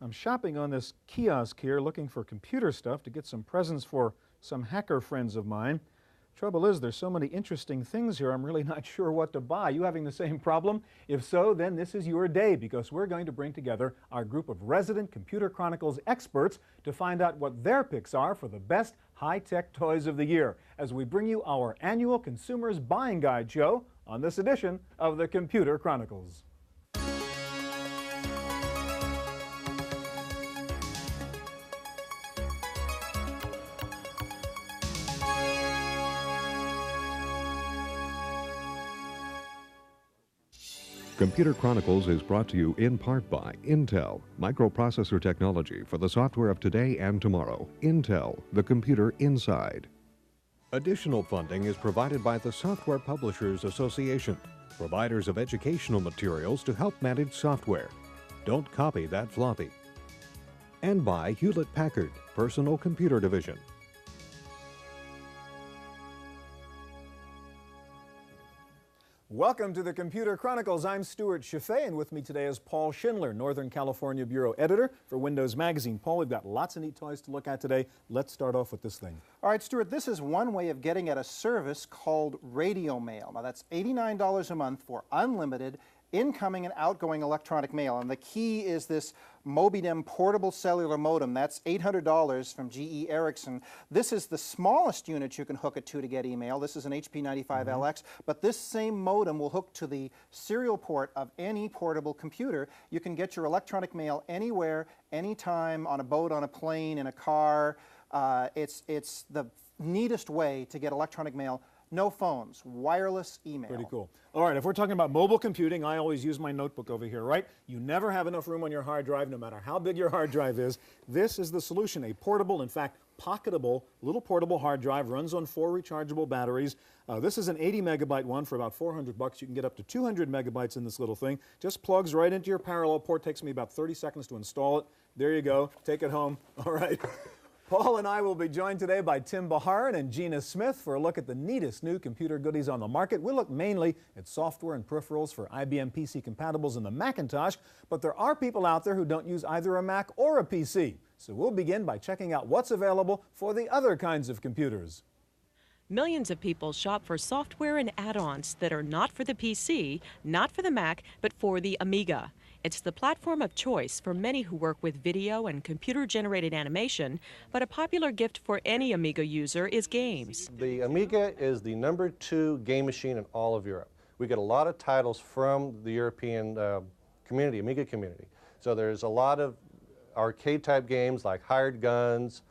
I'm shopping on this kiosk here looking for computer stuff to get some presents for some hacker friends of mine. Trouble is, there's so many interesting things here, I'm really not sure what to buy. You having the same problem? If so, then this is your day, because we're going to bring together our group of resident Computer Chronicles experts to find out what their picks are for the best high-tech toys of the year, as we bring you our annual Consumers Buying Guide show on this edition of the Computer Chronicles. Computer Chronicles is brought to you in part by Intel, microprocessor technology for the software of today and tomorrow. Intel, the computer inside. Additional funding is provided by the Software Publishers Association, providers of educational materials to help manage software. Don't copy that floppy. And by Hewlett-Packard, Personal Computer Division. Welcome to the Computer Chronicles. I'm Stewart Cheifet, and with me today is Paul Schindler, Northern California Bureau Editor for Windows Magazine. Paul, we've got lots of neat toys to look at today. Let's start off with this thing. All right, Stewart, this is one way of getting at a service called Radio Mail. Now, that's $89 a month for unlimited incoming and outgoing electronic mail. And the key is this Mobidem portable cellular modem. That's $800 from GE Ericsson. This is the smallest unit you can hook it to get email. This is an HP 95LX, but this same modem will hook to the serial port of any portable computer. You can get your electronic mail anywhere, anytime, on a boat, on a plane, in a car. It's the neatest way to get electronic mail. No phones, wireless email. Pretty cool. All right, if we're talking about mobile computing, I always use my notebook over here, right? You never have enough room on your hard drive, no matter how big your hard drive is. This is the solution, a portable, in fact, pocketable, little portable hard drive, runs on 4 rechargeable batteries. This is an 80 megabyte one for about $400. You can get up to 200 megabytes in this little thing. Just plugs right into your parallel port. Takes me about 30 seconds to install it. There you go. Take it home. All right. Paul and I will be joined today by Tim Baharin and Gina Smith for a look at the neatest new computer goodies on the market. We'll look mainly at software and peripherals for IBM PC compatibles and the Macintosh, but there are people out there who don't use either a Mac or a PC. So we'll begin by checking out what's available for the other kinds of computers. Millions of people shop for software and add-ons that are not for the PC, not for the Mac, but for the Amiga. It's the platform of choice for many who work with video and computer-generated animation, but a popular gift for any Amiga user is games. The Amiga is the #2 game machine in all of Europe. We get a lot of titles from the European community, Amiga community. So there's a lot of arcade-type games like Hired Guns,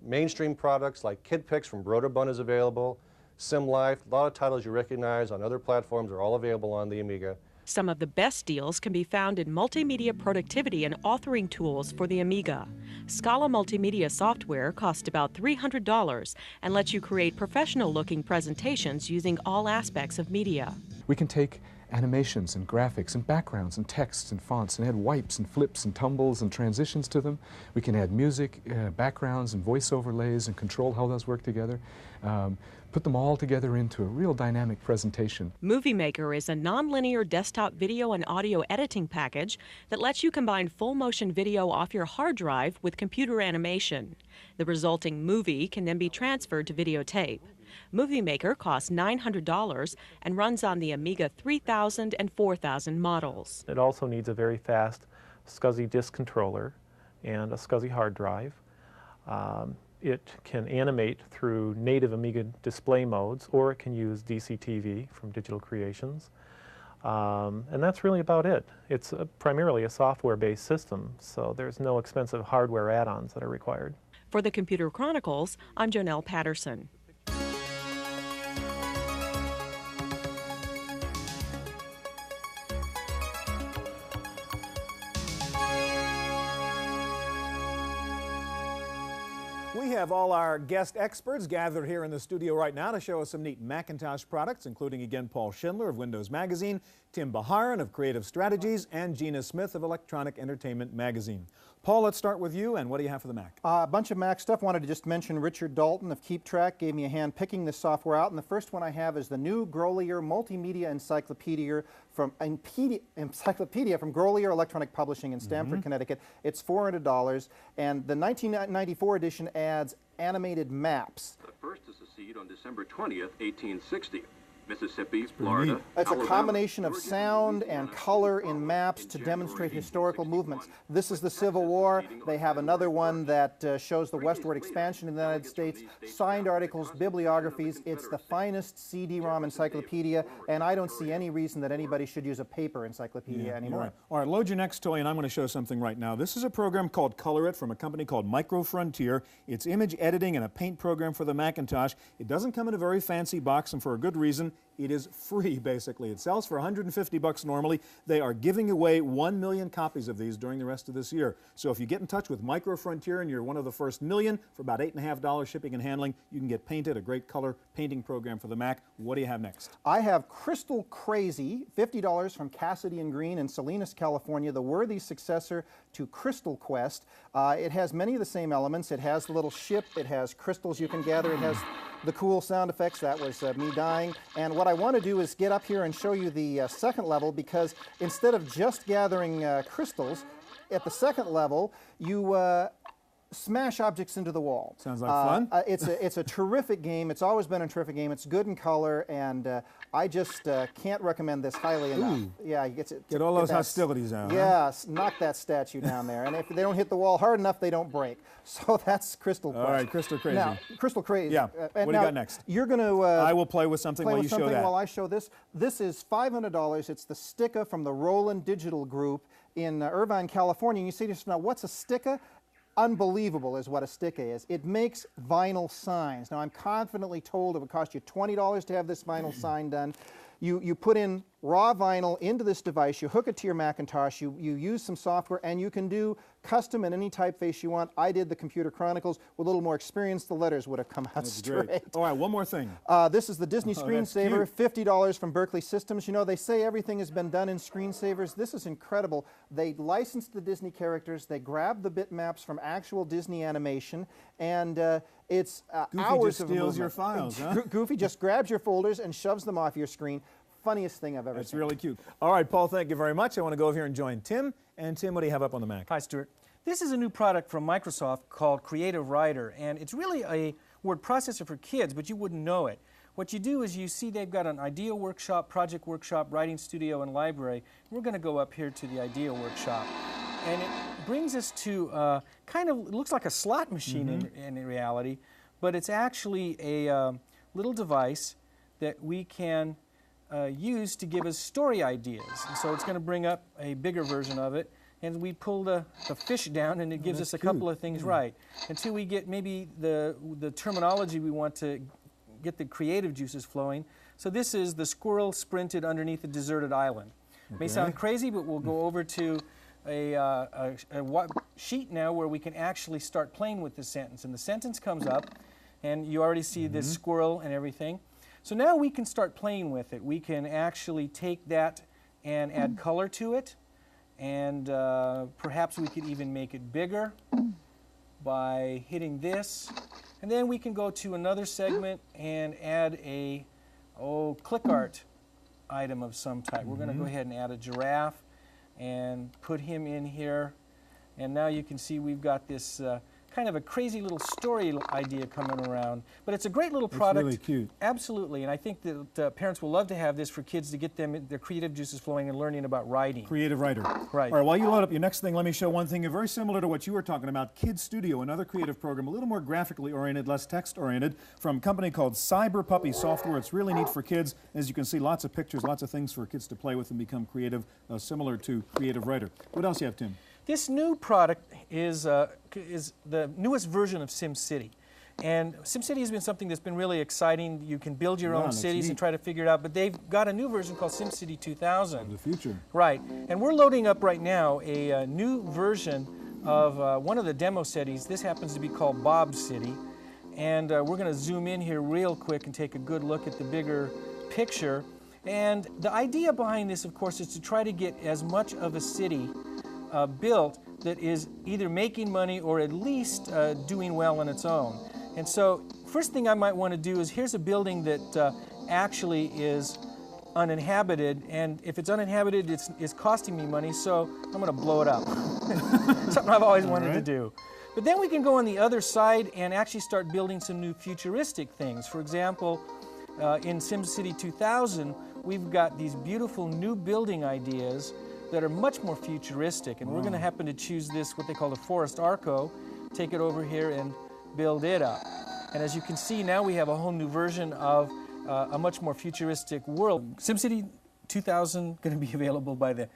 mainstream products like Kid Pix from Broderbund is available, Sim Life, a lot of titles you recognize on other platforms are all available on the Amiga. Some of the best deals can be found in multimedia productivity and authoring tools for the Amiga. Scala multimedia software costs about $300 and lets you create professional-looking presentations using all aspects of media. We can take animations and graphics and backgrounds and texts and fonts and add wipes and flips and tumbles and transitions to them. We can add music, backgrounds and voice overlays and control how those work together. Put them all together into a real dynamic presentation. Movie Maker is a nonlinear desktop video and audio editing package that lets you combine full-motion video off your hard drive with computer animation. The resulting movie can then be transferred to videotape. Movie Maker costs $900 and runs on the Amiga 3000 and 4000 models. It also needs a very fast SCSI disk controller and a SCSI hard drive. It can animate through native Amiga display modes, or it can use DCTV from Digital Creations. And that's really about it. It's primarily a software-based system, so there's no expensive hardware add-ons that are required. For the Computer Chronicles, I'm Jonelle Patterson. We have all our guest experts gathered here in the studio right now to show us some neat Macintosh products, including again Paul Schindler of Windows Magazine, Tim Baharan of Creative Strategies, and Gina Smith of Electronic Entertainment Magazine. Paul, let's start with you, and what do you have for the Mac? A bunch of Mac stuff. Wanted to just mention Richard Dalton of Keep Track gave me a hand picking this software out, and the first one I have is the new Grolier Multimedia Encyclopedia from Grolier Electronic Publishing in Stamford, Connecticut. It's $400, and the 1994 edition adds animated maps. The first to secede on December 20th, 1860. Mississippi, Florida. It's a combination of sound and color in maps to demonstrate historical movements. This is the Civil War. They have another one that shows the westward expansion in the United States, signed articles, bibliographies. It's the finest CD-ROM encyclopedia, and I don't see any reason that anybody should use a paper encyclopedia anymore. Right. All right, load your next toy, and I'm going to show something right now. This is a program called Color It from a company called Micro Frontier. It's image editing and a paint program for the Macintosh. It doesn't come in a very fancy box, and for a good reason. It is free, basically. It sells for $150 normally. They are giving away 1 million copies of these during the rest of this year. So if you get in touch with Micro Frontier and you're one of the first million, for about $8.50 shipping and handling, you can get Painted, a great color painting program for the Mac. What do you have next? I have Crystal Crazy, $50 from Cassidy and Green in Salinas, California, the worthy successor to Crystal Quest. It has many of the same elements. It has the little ship. It has crystals you can gather. It has the cool sound effects. That was me dying. And what I want to do is get up here and show you the second level, because instead of just gathering crystals, at the second level, you smash objects into the wall. Sounds like fun. It's a terrific game. It's always been a terrific game. It's good in color, and I just can't recommend this highly enough. Yeah, get all those hostilities out. Yes, knock that statue down there. And if they don't hit the wall hard enough, they don't break. So that's Crystal Quest. All right, Crystal Crazy. Now, Crystal Crazy. Yeah. What do you got next? You're going to. I will play with something while you show that. While I show this. This is $500. It's the Sticka from the Roland Digital Group in Irvine, California. And you say to yourself, now what's a Sticka? Unbelievable is what a Sticka is. It makes vinyl signs. Now I'm confidently told it would cost you $20 to have this vinyl sign done. You put in raw vinyl into this device, you hook it to your Macintosh, you use some software, and you can do custom in any typeface you want. I did the Computer Chronicles. With a little more experience, the letters would have come out straight. Great. All right, one more thing. This is the Disney Screensaver, $50 from Berkeley Systems. You know, they say everything has been done in screensavers. This is incredible. They licensed the Disney characters, they grabbed the bitmaps from actual Disney animation, and it's hours of movement. Goofy just steals your files, huh? Goofy just grabs your folders and shoves them off your screen. Funniest thing I've ever seen. It's really cute. All right, Paul, thank you very much. I want to go over here and join Tim. And Tim, what do you have up on the Mac? Hi, Stuart. This is a new product from Microsoft called Creative Writer, and it's really a word processor for kids, but you wouldn't know it. What you do is you see they've got an Idea Workshop, Project Workshop, Writing Studio, and Library. We're going to go up here to the Idea Workshop. And it brings us to kind of, it looks like a slot machine in reality, but it's actually a little device that we can use to give us story ideas. And so it's going to bring up a bigger version of it, and we pull the fish down, and it gives us a couple of things right until we get maybe the terminology we want to get the creative juices flowing. So this is the squirrel sprinted underneath a deserted island. May sound crazy, but we'll go over to a sheet now where we can actually start playing with this sentence. And the sentence comes up, and you already see this squirrel and everything. So now we can start playing with it. We can actually take that and add color to it, and perhaps we could even make it bigger by hitting this. And then we can go to another segment and add a click art item of some type. We're going to go ahead and add a giraffe and put him in here. And now you can see we've got this kind of a crazy little story idea coming around. But it's a great little product. It's really cute. Absolutely. And I think that parents will love to have this for kids to get them their creative juices flowing and learning about writing. Creative Writer. Right. All right, while you load up your next thing, let me show one thing very similar to what you were talking about, Kid Studio, another creative program, a little more graphically oriented, less text oriented, from a company called Cyber Puppy Software. It's really neat for kids. As you can see, lots of pictures, lots of things for kids to play with and become creative, similar to Creative Writer. What else do you have, Tim? This new product is the newest version of SimCity. And SimCity has been something that's been really exciting. You can build your own cities and try to figure it out, but they've got a new version called SimCity 2000. The future. Right. And we're loading up right now a new version of one of the demo cities. This happens to be called Bob's City. And we're going to zoom in here real quick and take a good look at the bigger picture. And the idea behind this, of course, is to try to get as much of a city built that is either making money or at least doing well on its own. And so, first thing I might want to do is, here's a building that actually is uninhabited, and if it's uninhabited, it's costing me money, so I'm going to blow it up. Something I've always wanted to do. But then we can go on the other side and actually start building some new futuristic things. For example, in SimCity 2000, we've got these beautiful new building ideas that are much more futuristic, and we're going to happen to choose this, what they call the Forest Arco, take it over here and build it up. And as you can see, now we have a whole new version of a much more futuristic world. SimCity 2000 going to be available by the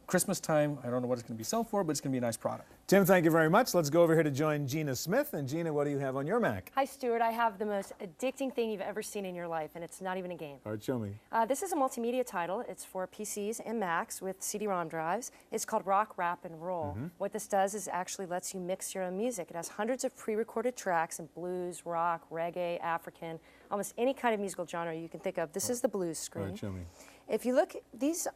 Christmas time. I don't know what it's going to be sold for, but it's going to be a nice product. Tim, thank you very much. Let's go over here to join Gina Smith. And Gina, what do you have on your Mac? Hi, Stuart. I have the most addicting thing you've ever seen in your life, and it's not even a game. All right, show me. This is a multimedia title. It's for PCs and Macs with CD-ROM drives. It's called Rock, Rap, and Roll. What this does is actually lets you mix your own music. It has hundreds of pre-recorded tracks in blues, rock, reggae, African, almost any kind of musical genre you can think of. This is the blues screen. All right, show me. If you look,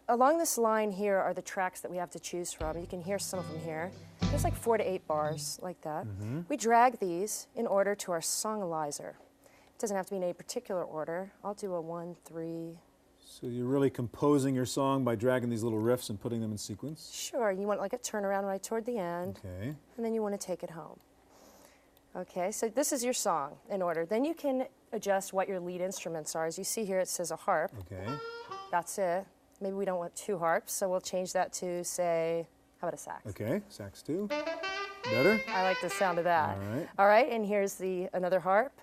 along this line here are the tracks that we have to choose from. You can hear some of them here. There's like 4 to 8 bars, like that. We drag these in order to our songalizer. It doesn't have to be in any particular order. I'll do a 1, 3. So you're really composing your song by dragging these little riffs and putting them in sequence? Sure, you want like a turnaround right toward the end. Okay. And then you want to take it home. Okay, so this is your song in order. Then you can adjust what your lead instruments are. As you see here, it says a harp. Okay. That's it. Maybe we don't want 2 harps, so we'll change that to, say, how about a sax? Okay, sax 2. Better? I like the sound of that. All right. All right, and here's another harp.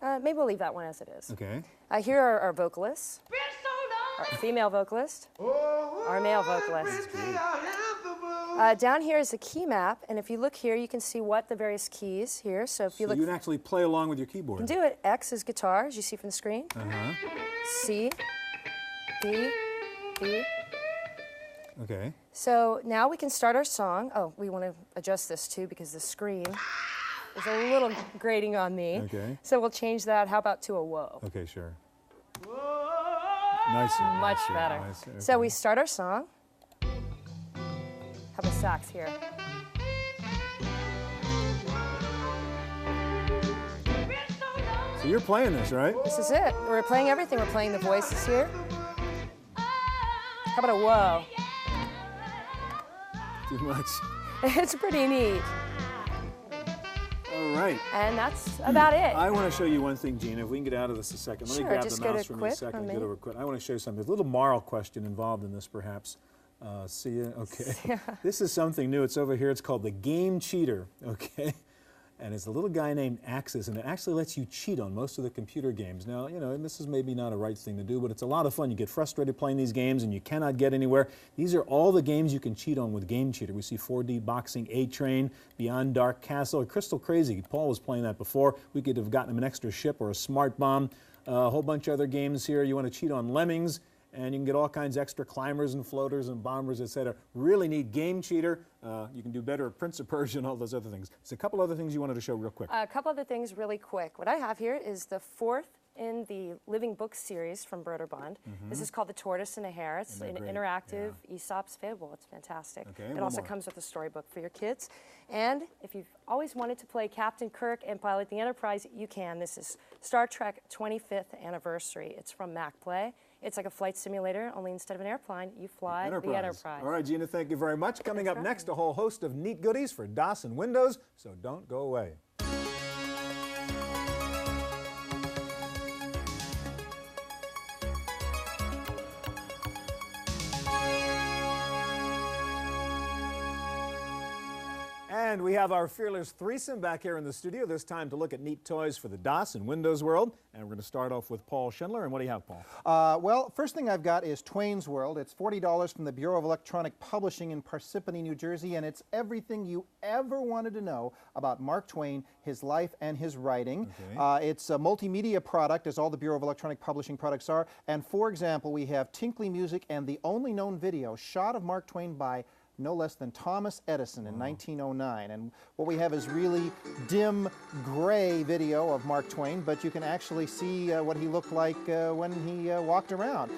Maybe we'll leave that one as it is. Okay. Here are our vocalists. Our female vocalist, our male vocalist. Down here is the key map, and if you look here, you can see what the various keys here. So if you look, you can actually play along with your keyboard. You can do it. X is guitar, as you see from the screen. C, B, B. Okay. So now we can start our song. Oh, we want to adjust this too because the screen is a little grating on me. Okay. So we'll change that. How about to a whoa? Okay, sure. Nicer. Much nicer, better. nicer, okay. So we start our song. Have a sax here. So you're playing this, right? This is it. We're playing everything. We're playing the voices here. How about a whoa? Too much. It's pretty neat. All right. And that's about it. I want to show you one thing, Gina. If we can get out of this a second. Let me Sure, grab just the go mouse to for me a quit second. for a Get minute. over quick. I want to show you something. There's a little moral question involved in this, perhaps. See ya? Okay. This is something new. It's over here. It's called the Game Cheater, okay? And it's a little guy named Axis, and it actually lets you cheat on most of the computer games. Now, you know, and this is maybe not a right thing to do, but it's a lot of fun. You get frustrated playing these games, and you cannot get anywhere. These are all the games you can cheat on with Game Cheater. We see 4D Boxing, A-Train, Beyond Dark Castle, Crystal Crazy. Paul was playing that before. We could have gotten him an extra ship or a smart bomb. A whole bunch of other games here. You want to cheat on Lemmings, and you can get all kinds of extra climbers and floaters and bombers, etc. Really neat Game Cheater. You can do better at Prince of Persia and all those other things. There's a couple other things you wanted to show real quick. A couple other things really quick. What I have here is the 4th in the Living Book series from Broderbund. This is called The Tortoise and the Hare. It's an interactive Aesop's fable. It's fantastic. Okay, it one also more. comes with a storybook for your kids. And if you've always wanted to play Captain Kirk and pilot the Enterprise, you can. This is Star Trek 25th Anniversary. It's from MacPlay. It's like a flight simulator, only instead of an airplane, you fly the Enterprise. All right, Gina, thank you very much. Coming up next, a whole host of neat goodies for DOS and Windows, so don't go away. And we have our fearless threesome back here in the studio, this time to look at neat toys for the DOS and Windows world. And we're going to start off with Paul Schindler. And what do you have, Paul? Well, first thing I've got is Twain's World. It's $40 from the Bureau of Electronic Publishing in Parsippany, New Jersey, and it's everything you ever wanted to know about Mark Twain, his life, and his writing. Okay. It's a multimedia product, as all the Bureau of Electronic Publishing products are. And for example, we have tinkly music and the only known video shot of Mark Twain by no less than Thomas Edison in 1909. And what we have is really dim gray video of Mark Twain, but you can actually see what he looked like when he walked around.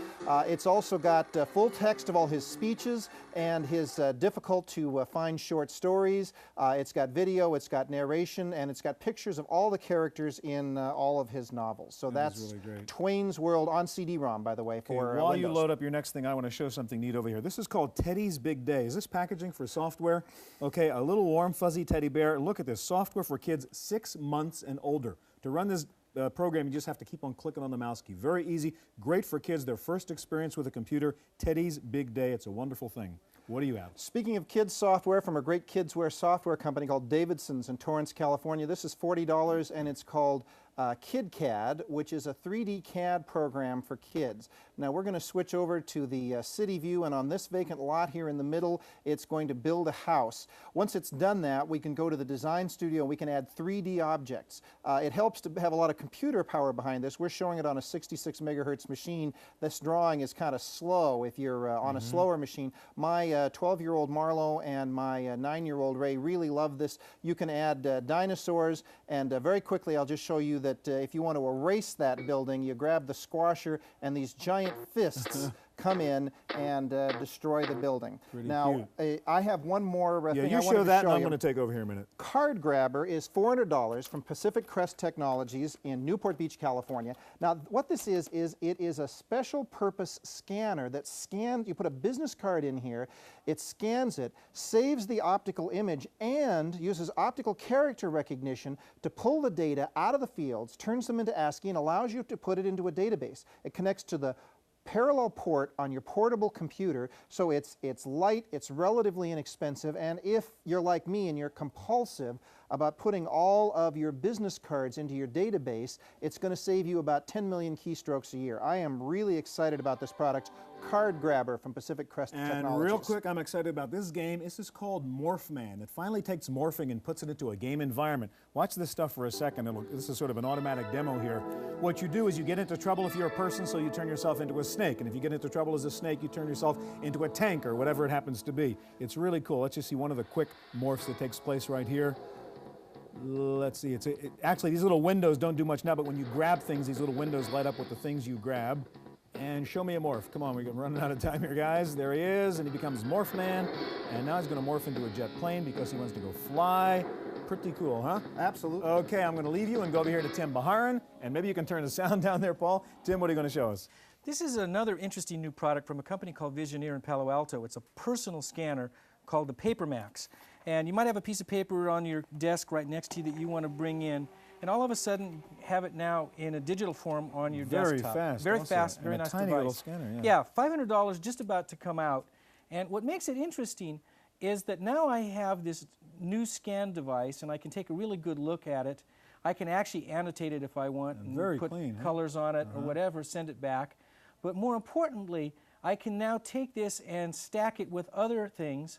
It's also got full text of all his speeches and his difficult to find short stories. It's got video, it's got narration, and it's got pictures of all the characters in all of his novels. So that's really great. Twain's World on CD-ROM, by the way, for while Windows. you load up your next thing, I want to show something neat over here. This is called Teddy's Big Day. Is this packaging for software? Okay, a little warm, fuzzy teddy bear. Look at this, software for kids 6 months and older. To run this program, you just have to keep on clicking on the mouse key. Very easy, great for kids, their first experience with a computer. Teddy's Big Day, it's a wonderful thing. What do you have? Speaking of kids software, from a great kidswear software company called Davidson's in Torrance, California, this is $40 and it's called KidCAD, which is a 3D CAD program for kids. Now we're going to switch over to the city view, and on this vacant lot here in the middle, it's going to build a house. Once it's done that, we can go to the design studio and we can add 3D objects. It helps to have a lot of computer power behind this. We're showing it on a 66 megahertz machine. This drawing is kind of slow if you're on a slower machine. My 12-year-old Marlo and my 9-year-old Ray really love this. You can add dinosaurs, and very quickly I'll just show you that if you want to erase that building, you grab the squasher and these giant fists come in and destroy the building. Now, I have one more thing I wanted to show you. You show that, and I'm going to take over here a minute. Card Grabber is $400 from Pacific Crest Technologies in Newport Beach, California. Now, what this is it is a special purpose scanner that scans, you put a business card in here, it scans it, saves the optical image, and uses optical character recognition to pull the data out of the fields, turns them into ASCII, and allows you to put it into a database. It connects to the parallel port on your portable computer, so it's light, it's relatively inexpensive, and if you're like me and you're compulsive about putting all of your business cards into your database, it's going to save you about 10 million keystrokes a year. I am really excited about this product, Card Grabber from Pacific Crest Technologies. And real quick, I'm excited about this game. This is called Morphman. It finally takes morphing and puts it into a game environment. Watch this stuff for a second. This is sort of an automatic demo here. What you do is you get into trouble if you're a person, so you turn yourself into a snake. And if you get into trouble as a snake, you turn yourself into a tank or whatever it happens to be. It's really cool. Let's just see one of the quick morphs that takes place right here. Let's see, actually these little windows don't do much now, but when you grab things, these little windows light up with the things you grab. And show me a morph. Come on, we're running out of time here, guys. There he is, and he becomes Morphman. And now he's going to morph into a jet plane because he wants to go fly. Pretty cool, huh? Absolutely. Okay, I'm going to leave you and go over here to Tim Baharan, and maybe you can turn the sound down there, Paul. Tim, what are you going to show us? This is another interesting new product from a company called Visioneer in Palo Alto. It's a personal scanner called the PaperMax. And you might have a piece of paper on your desk right next to you that you want to bring in, and all of a sudden have it now in a digital form on your desktop. Very Very fast, very nice tiny device. little scanner, Yeah, $500 just about to come out. And what makes it interesting is that now I have this new scan device, and I can take a really good look at it. I can actually annotate it if I want, and put colors on it or whatever, send it back. But more importantly, I can now take this and stack it with other things,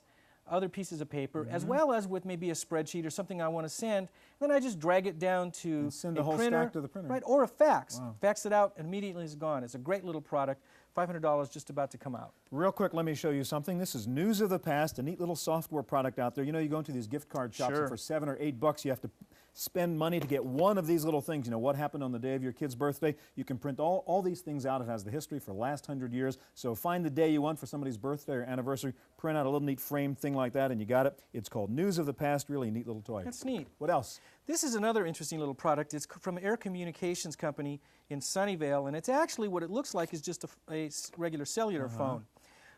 other pieces of paper, as well as with maybe a spreadsheet or something I want to send. Then I just drag it down to and send a the whole printer, stack to the printer. right, or a fax. Wow. Fax it out, and immediately it's gone. It's a great little product. $500 just about to come out. Real quick, let me show you something. This is News of the Past, a neat little software product out there. You know, you go into these gift card shops, and for $7 or $8, you have to spend money to get one of these little things. You know, what happened on the day of your kid's birthday? You can print all these things out. It has the history for the last 100 years. So find the day you want for somebody's birthday or anniversary, print out a little neat framed thing like that, and you got it. It's called News of the Past, really a neat little toy. That's neat. What else? This is another interesting little product. It's from Air Communications Company in Sunnyvale, and it's actually what it looks like is just a regular cellular phone.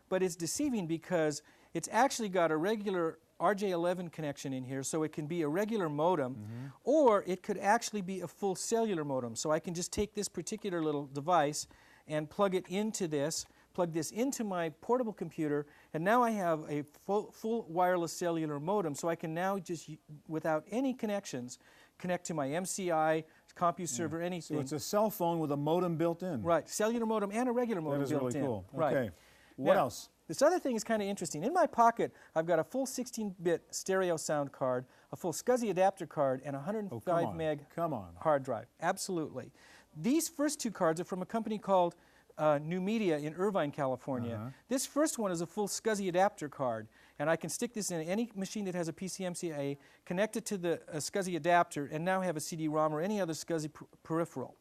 But it's deceiving because it's actually got a regular RJ11 connection in here, so it can be a regular modem, or it could actually be a full cellular modem. So I can just take this particular little device and plug it into this, plug this into my portable computer, and now I have a full wireless cellular modem, so I can now just, without any connections, connect to my MCI, CompuServer, anything. So it's a cell phone with a modem built in. Right, cellular modem and a regular modem built in. That is really cool. Right. Okay. What Now, else? This other thing is kind of interesting. In my pocket, I've got a full 16-bit stereo sound card, a full SCSI adapter card, and a 105 meg hard drive. Absolutely. These first two cards are from a company called New Media in Irvine, California. This first one is a full SCSI adapter card, And I can stick this in any machine that has a PCMCIA, connect it to the SCSI adapter, and now have a CD-ROM or any other SCSI peripheral.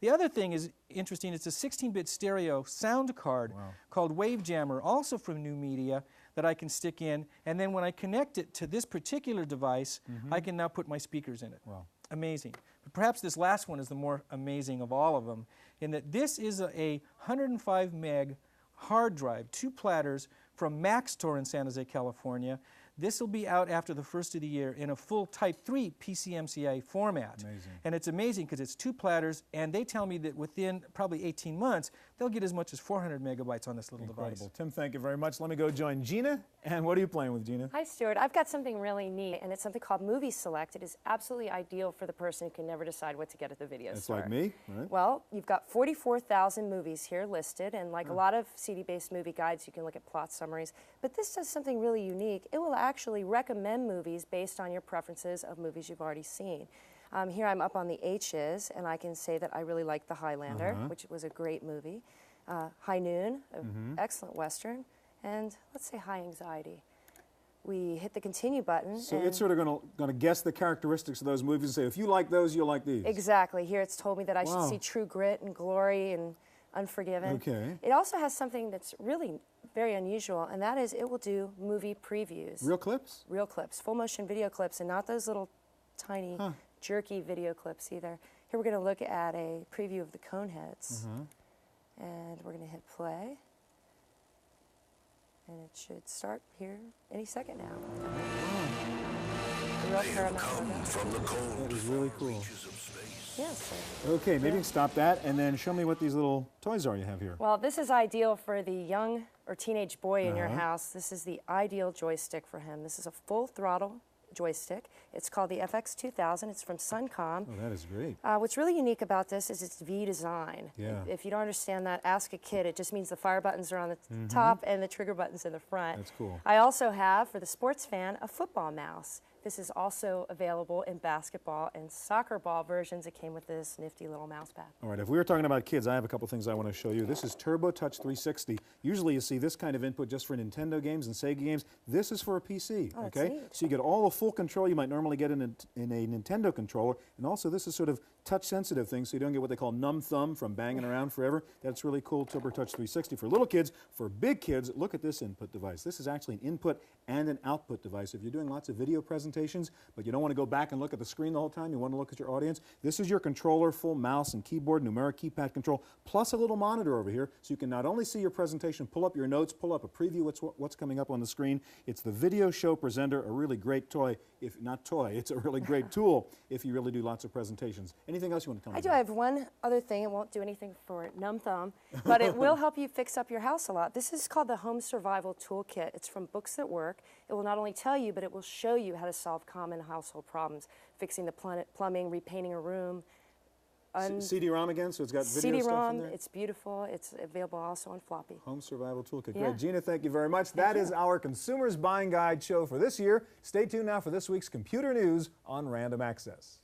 The other thing is interesting, it's a 16-bit stereo sound card called Wave Jammer, also from New Media, that I can stick in, and then when I connect it to this particular device, I can now put my speakers in it. Wow. Amazing. But perhaps this last one is the more amazing of all of them, in that this is a 105 meg hard drive, 2 platters from Maxtor in San Jose, California. This will be out after the first of the year in a full Type 3 PCMCIA format. Amazing. And it's amazing because it's 2 platters, and they tell me that within probably 18 months, they'll get as much as 400 megabytes on this little Incredible. device. Tim, thank you very much. Let me go join Gina. And what are you playing with, Gina? Hi, Stuart. I've got something really neat, and it's something called Movie Select. It is absolutely ideal for the person who can never decide what to get at the video store. It's like me, right? Well, you've got 44,000 movies here listed, and like a lot of CD-based movie guides, you can look at plot summaries. But this does something really unique. It will actually recommend movies based on your preferences of movies you've already seen. Here I'm up on the H's, and I can say that I really like The Highlander, which was a great movie. High Noon, an excellent Western, and let's say High Anxiety. We hit the continue button. So it's sort of going to guess the characteristics of those movies and say, if you like those, you'll like these. Exactly. Here it's told me that I should see True Grit and Glory and Unforgiven. Okay. It also has something that's really very unusual, and that is it will do movie previews. Real clips? Real clips, full motion video clips, and not those little tiny jerky video clips either. Here we're going to look at a preview of the Coneheads. And we're going to hit play. And it should start here any second now. That is really cool. Yes. Okay, maybe you can stop that and then show me what these little toys are you have here. Well, this is ideal for the young or teenage boy in your house. This is the ideal joystick for him. This is a full throttle joystick. It's called the FX2000. It's from Suncom. Oh, that is great. What's really unique about this is its V design. Yeah. If you don't understand that, ask a kid. It just means the fire buttons are on the top and the trigger buttons in the front. That's cool. I also have, for the sports fan, a football mouse. This is also available in basketball and soccer ball versions. It came with this nifty little mouse pad. All right, if we were talking about kids, I have a couple things I want to show you. This is Turbo Touch 360. Usually you see this kind of input just for Nintendo games and Sega games. This is for a PC, Oh, okay? neat. So you get all the full control you might normally get in a Nintendo controller, and also this is sort of touch-sensitive thing, so you don't get what they call numb thumb from banging around forever. That's really cool, Turbo Touch 360 for little kids. For big kids, look at this input device. This is actually an input and an output device. If you're doing lots of video presentations, but you don't want to go back and look at the screen the whole time, you want to look at your audience, this is your controller, full mouse and keyboard, numeric keypad control, plus a little monitor over here, so you can not only see your presentation, pull up your notes, pull up a preview what's coming up on the screen. It's the Video Show Presenter, a really great toy, it's a really great tool if you really do lots of presentations. Anything else you want to tell me? I do. I have one other thing. It won't do anything for numb thumb, but it will help you fix up your house a lot. This is called the Home Survival Toolkit. It's from Books That Work. It will not only tell you, but it will show you how to solve common household problems, fixing the plumbing, repainting a room. CD-ROM again, so it's got video stuff in CD-ROM, there? it's beautiful. It's available also on floppy. Home Survival Toolkit. Yeah. Great. Gina, thank you very much. That is our Consumers Buying Guide show for this year. Stay tuned now for this week's computer news on Random Access.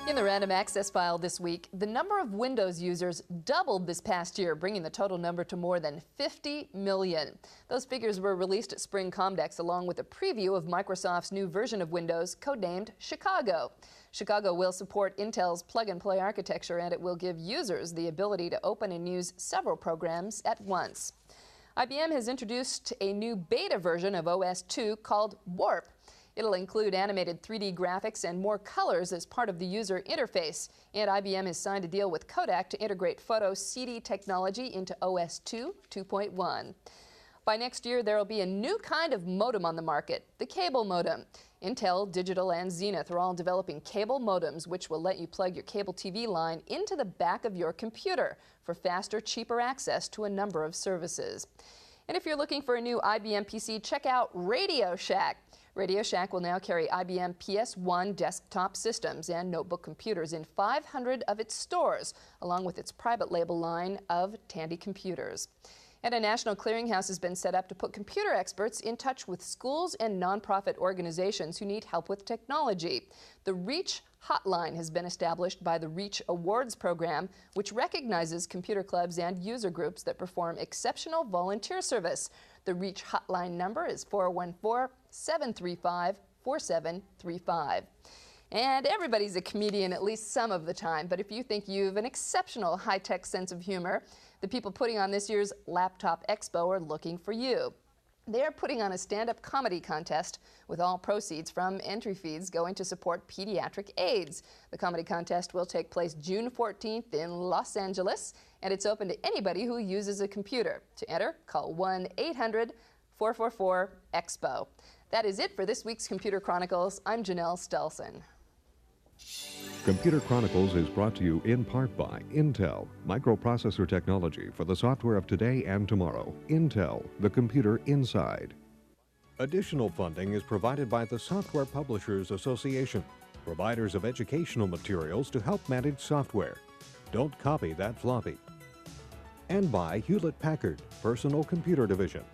In the Random Access file this week, the number of Windows users doubled this past year, bringing the total number to more than 50 million. Those figures were released at Spring Comdex along with a preview of Microsoft's new version of Windows, codenamed Chicago. Chicago will support Intel's plug-and-play architecture, and it will give users the ability to open and use several programs at once. IBM has introduced a new beta version of OS 2 called Warp. It'll include animated 3D graphics and more colors as part of the user interface. And IBM has signed a deal with Kodak to integrate photo CD technology into OS 2 2.1. By next year, there will be a new kind of modem on the market, the cable modem. Intel, Digital, and Zenith are all developing cable modems, which will let you plug your cable TV line into the back of your computer for faster, cheaper access to a number of services. And if you're looking for a new IBM PC, check out Radio Shack. Radio Shack will now carry IBM PS1 desktop systems and notebook computers in 500 of its stores, along with its private label line of Tandy computers. And a national clearinghouse has been set up to put computer experts in touch with schools and nonprofit organizations who need help with technology. The REACH Hotline has been established by the REACH Awards program, which recognizes computer clubs and user groups that perform exceptional volunteer service. The REACH Hotline number is 414-735-4735. And everybody's a comedian at least some of the time, but if you think you have an exceptional high-tech sense of humor, the people putting on this year's Laptop Expo are looking for you. They are putting on a stand-up comedy contest with all proceeds from entry fees going to support pediatric AIDS. The comedy contest will take place June 14th in Los Angeles, and it's open to anybody who uses a computer. To enter, call 1-800-444-EXPO. That is it for this week's Computer Chronicles. I'm Janelle Stelson. Computer Chronicles is brought to you in part by Intel, microprocessor technology for the software of today and tomorrow. Intel, the computer inside. Additional funding is provided by the Software Publishers Association, providers of educational materials to help manage software. Don't copy that floppy. And by Hewlett-Packard, Personal Computer Division.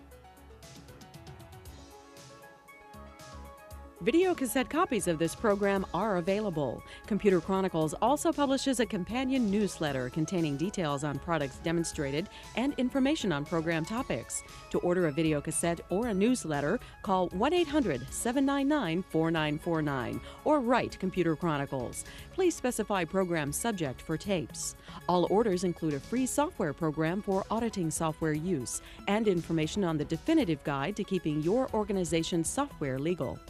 Video cassette copies of this program are available. Computer Chronicles also publishes a companion newsletter containing details on products demonstrated and information on program topics. To order a video cassette or a newsletter, call 1-800-799-4949 or write Computer Chronicles. Please specify program subject for tapes. All orders include a free software program for auditing software use and information on the definitive guide to keeping your organization's software legal.